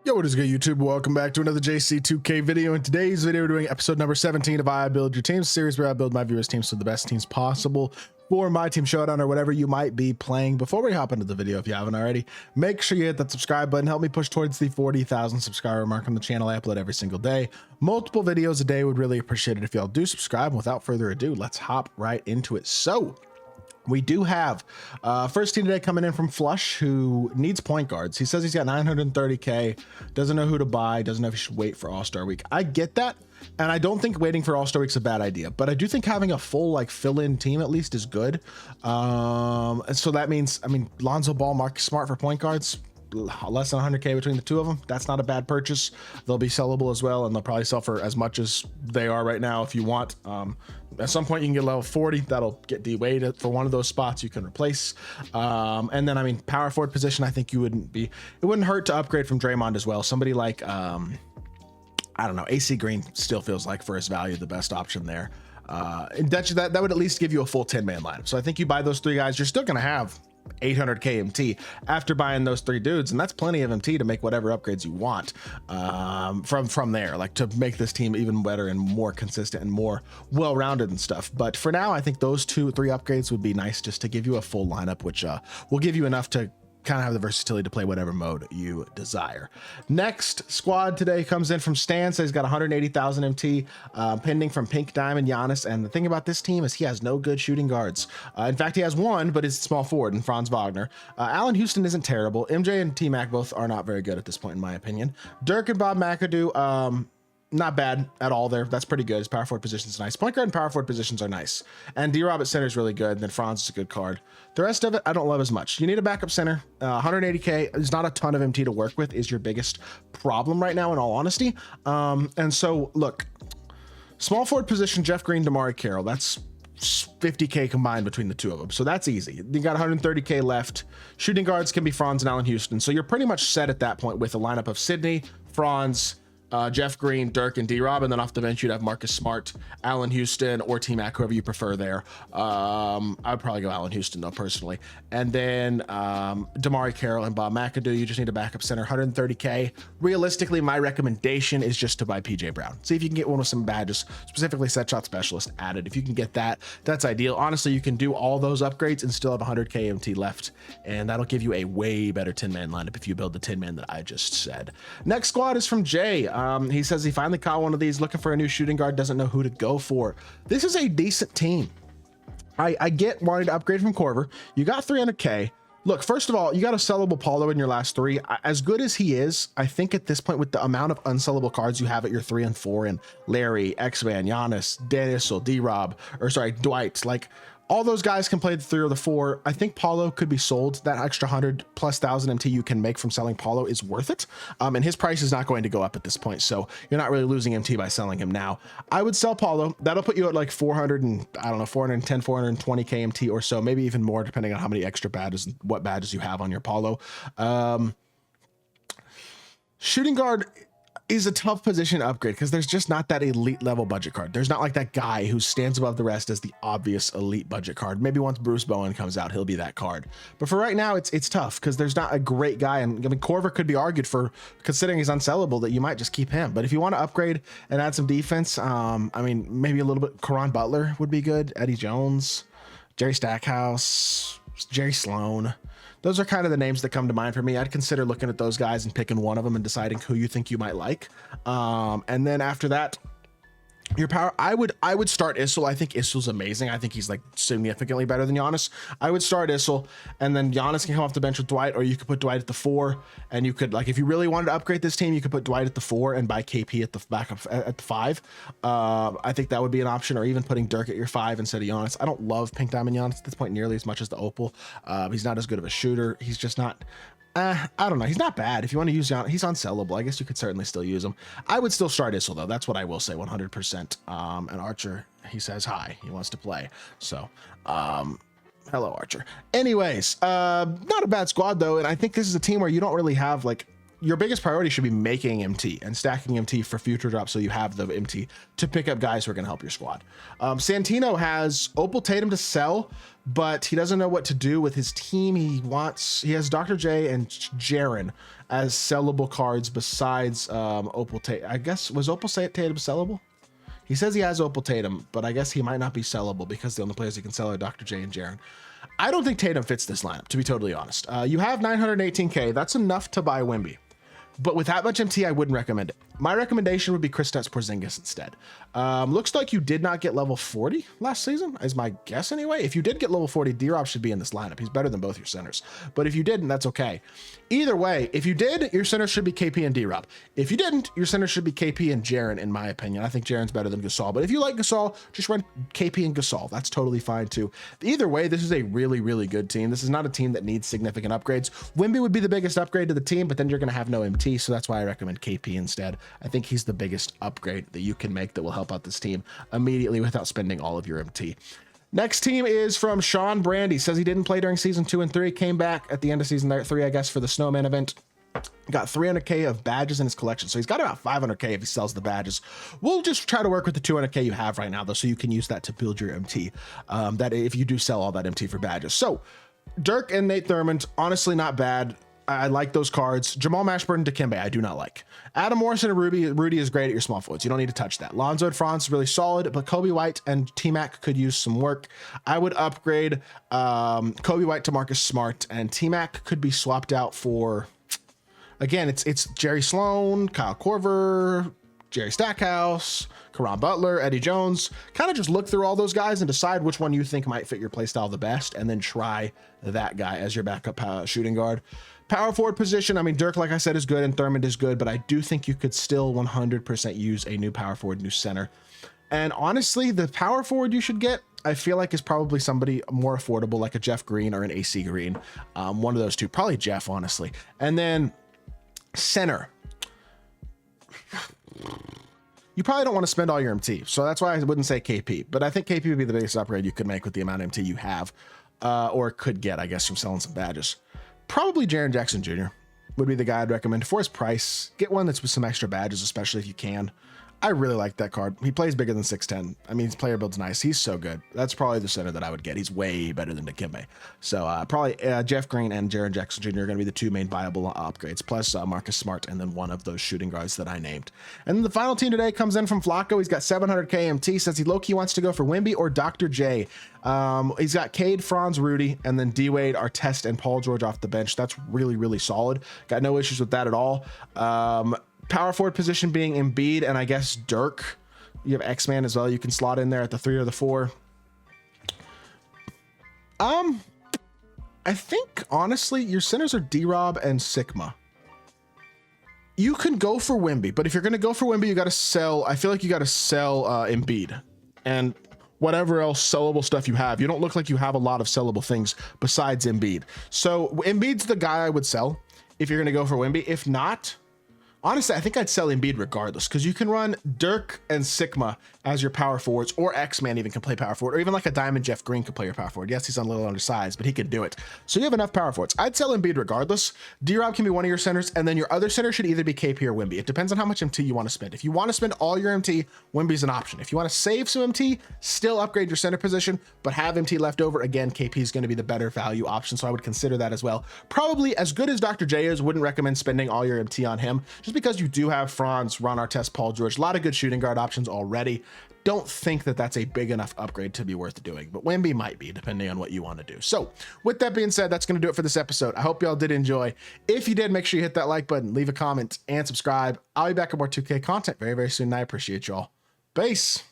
Yo, what is good, YouTube? Welcome back to another JC2K video. In today's video, we're doing episode number 17 of I Build Your Team series, where I build my viewers' teams to the best teams possible for my team showdown or whatever you might be playing. Before we hop into the video, if you haven't already, make sure you hit that subscribe button. Help me push towards the 40,000 subscriber mark on the channel. I upload every single day, multiple videos a day. Would really appreciate it if y'all do subscribe. And without further ado, let's hop right into it. So we do have first team today coming in from Flush, who needs point guards. He says he's got 930k, doesn't know who to buy, doesn't know if he should wait for All-Star Week. I get that, and I don't think waiting for All-Star Week's a bad idea, but I do think having a full like fill-in team at least is good. And so that means, I mean, Lonzo Ball, Marcus Smart for point guards, less than 100k between the two of them. That's not a bad purchase. They'll be sellable as well, and they'll probably sell for as much as they are right now if you want. At some point you can get level 40. That'll get D-Wade for one of those spots you can replace. And then, I mean, power forward position, I think it wouldn't hurt to upgrade from Draymond as well. Somebody like, I don't know, AC Green still feels like for his value the best option there. That would at least give you a full 10-man lineup. So I think you buy those three guys, you're still going to have 800k MT after buying those three dudes, and that's plenty of MT to make whatever upgrades you want from there, like to make this team even better and more consistent and more well-rounded and stuff. But for now, I think those 2-3 upgrades would be nice just to give you a full lineup, which will give you enough to kind of have the versatility to play whatever mode you desire. Next squad today comes in from Stan, says he's got 180,000 MT, pending from Pink Diamond Giannis. And the thing about this team is he has no good shooting guards. In fact, he has one, but it's small forward and Franz Wagner. Allen Houston isn't terrible. MJ and T-Mac both are not very good at this point, in my opinion. Dirk and Bob McAdoo, not bad at all there. That's pretty good. His power forward position is nice. Point guard and power forward positions are nice. And D-Rob at center is really good. And then Franz is a good card. The rest of it, I don't love as much. You need a backup center. 180k is not a ton of MT to work with, is your biggest problem right now, in all honesty. And so, look, small forward position, Jeff Green, Damari Carroll. That's 50k combined between the two of them. So that's easy. You got 130k left. Shooting guards can be Franz and Allen Houston. So you're pretty much set at that point with a lineup of Sydney, Franz, Jeff Green, Dirk, and D-Rob, and then off the bench you'd have Marcus Smart, Allen Houston, or T-Mac, whoever you prefer there. I'd probably go Allen Houston though, personally. And then Damari Carroll and Bob McAdoo. You just need a backup center, 130k. Realistically, my recommendation is just to buy PJ Brown. See if you can get one with some badges, specifically set shot specialist added. If you can get that, that's ideal. Honestly, you can do all those upgrades and still have 100k MT left, and that'll give you a way better 10-man lineup if you build the 10-man that I just said. Next squad is from Jay. He says he finally caught one of these, looking for a new shooting guard, doesn't know who to go for. This is a decent team. I get wanting to upgrade from Corver. You got 300k. Look, first of all, you got a sellable Paulo in your last three. As good as he is, I think at this point, with the amount of unsellable cards you have at your 3 and 4, and Larry, X-Man, Giannis, Dennis, D-Rob, or sorry, Dwight, like, all those guys can play the 3 or the 4. I think Paulo could be sold. That extra 100,000+ MT you can make from selling Paulo is worth it. And his price is not going to go up at this point, so you're not really losing MT by selling him now. I would sell Paulo. That'll put you at like 400 and, I don't know, 410, 420k MT or so, maybe even more, depending on how many extra badges, what badges you have on your Paulo. Shooting guard is a tough position to upgrade because there's just not that elite level budget card. There's not like that guy who stands above the rest as the obvious elite budget card. Maybe once Bruce Bowen comes out, he'll be that card. But for right now, it's tough because there's not a great guy. And I mean, Corver could be argued for, considering he's unsellable, that you might just keep him. But if you want to upgrade and add some defense, I mean, maybe a little bit. Karan Butler would be good. Eddie Jones, Jerry Stackhouse, Jerry Sloan. Those are kind of the names that come to mind for me. I'd consider looking at those guys and picking one of them and deciding who you think you might like. And then after that, your power, I would start Issel. I think Issel's amazing. I think he's like significantly better than Giannis. I would start Issel, and then Giannis can come off the bench with Dwight, or you could put Dwight at the 4, and you could, like, if you really wanted to upgrade this team, you could put Dwight at the 4 and buy KP at the back of, at the 5. I think that would be an option, or even putting Dirk at your 5 instead of Giannis. I don't love Pink Diamond Giannis at this point nearly as much as the Opal. He's not as good of a shooter. He's just not. I don't know. He's not bad. If you want to use Giannis, he's unsellable. I guess you could certainly still use him. I would still start Issel though. That's what I will say, 100%. And Archer, he says hi. He wants to play. So, hello, Archer. Anyways, not a bad squad though. And I think this is a team where you don't really have like your biggest priority should be making MT and stacking MT for future drops, so you have the MT to pick up guys who are going to help your squad. Santino has Opal Tatum to sell, but he doesn't know what to do with his team. He has Dr. J and Jaren as sellable cards besides Opal Tatum. I guess, was Opal Tatum sellable? He says he has Opal Tatum, but I guess he might not be sellable because the only players he can sell are Dr. J and Jaren. I don't think Tatum fits this lineup, to be totally honest. You have 918K. That's enough to buy Wemby. But with that much MT, I wouldn't recommend it. My recommendation would be Kristaps Porzingis instead. Looks like you did not get level 40 last season, is my guess anyway. If you did get level 40, D-Rob should be in this lineup. He's better than both your centers. But if you didn't, that's okay. Either way, if you did, your center should be KP and D-Rob. If you didn't, your center should be KP and Jaren, in my opinion. I think Jaren's better than Gasol. But if you like Gasol, just run KP and Gasol. That's totally fine too. Either way, this is a really, really good team. This is not a team that needs significant upgrades. Wemby would be the biggest upgrade to the team, but then you're going to have no MT, so that's why I recommend KP instead. I think he's the biggest upgrade that you can make that will help out this team immediately without spending all of your MT. Next team is from Shaun Brandy. Says he didn't play during season 2 and 3, came back at the end of season 3, I guess, for the Snowman event. Got 300K of badges in his collection, so he's got about 500K if he sells the badges. We'll just try to work with the 200K you have right now, though, so you can use that to build your MT. That if you do sell all that MT for badges. So Dirk and Nate Thurmond, honestly not bad. I like those cards. Jamal Mashburn, Dikembe, I do not like. Adam Morrison and Rudy is great at your small forwards. You don't need to touch that. Lonzo and Franz is really solid, but Kobe White and T-Mac could use some work. I would upgrade Kobe White to Marcus Smart, and T-Mac could be swapped out for, again, it's Jerry Sloan, Kyle Korver, Jerry Stackhouse, Caron Butler, Eddie Jones. Kind of just look through all those guys and decide which one you think might fit your playstyle the best, and then try that guy as your backup shooting guard. Power forward position, I mean, Dirk, like I said, is good and Thurmond is good, but I do think you could still 100% use a new power forward, new center. And honestly, the power forward you should get, I feel like, is probably somebody more affordable, like a Jeff Green or an AC Green. One of those two, probably Jeff, honestly. And then center. You probably don't want to spend all your MT, so that's why I wouldn't say KP, but I think KP would be the biggest upgrade you could make with the amount of MT you have, or could get, I guess, from selling some badges. Probably Jaren Jackson Jr. would be the guy I'd recommend for his price. Get one that's with some extra badges, especially if you can. I really like that card. He plays bigger than 6'10". I mean, his player build's nice. He's so good. That's probably the center that I would get. He's way better than Dikembe. So probably Jeff Green and Jaren Jackson Jr. are going to be the two main viable upgrades, plus Marcus Smart and then one of those shooting guards that I named. And then the final team today comes in from Flacco. He's got 700K MT. Says he low-key wants to go for Wemby or Dr. J. He's got Cade, Franz, Rudy, and then D-Wade, Artest, and Paul George off the bench. That's really, really solid. Got no issues with that at all. Power forward position being Embiid and I guess Dirk. You have X-Man as well. You can slot in there at the 3 or the 4. I think honestly your centers are D-Rob and Sigma. You can go for Wemby, but if you're going to go for Wemby, you got to sell. I feel like you got to sell Embiid and whatever else sellable stuff you have. You don't look like you have a lot of sellable things besides Embiid. So Embiid's the guy I would sell if you're going to go for Wemby. If not, honestly, I think I'd sell Embiid regardless, because you can run Dirk and Sigma as your power forwards, or X-Man even can play power forward, or even like a Diamond Jeff Green could play your power forward. Yes, he's a little undersized, but he can do it. So you have enough power forwards. I'd sell Embiid regardless. D-Rob can be one of your centers, and then your other center should either be KP or Wemby. It depends on how much MT you want to spend. If you want to spend all your MT, Wemby's an option. If you want to save some MT, still upgrade your center position, but have MT left over, again, KP is going to be the better value option, so I would consider that as well. Probably as good as Dr. J is, wouldn't recommend spending all your MT on him, just because you do have Franz, Ron Artest, Paul George, a lot of good shooting guard options already. Don't think that that's a big enough upgrade to be worth doing, but Wemby might be, depending on what you want to do. So with that being said, that's going to do it for this episode. I hope y'all did enjoy. If you did, make sure you hit that like button, leave a comment, and subscribe. I'll be back with more 2K content very, very soon. I appreciate y'all. Peace.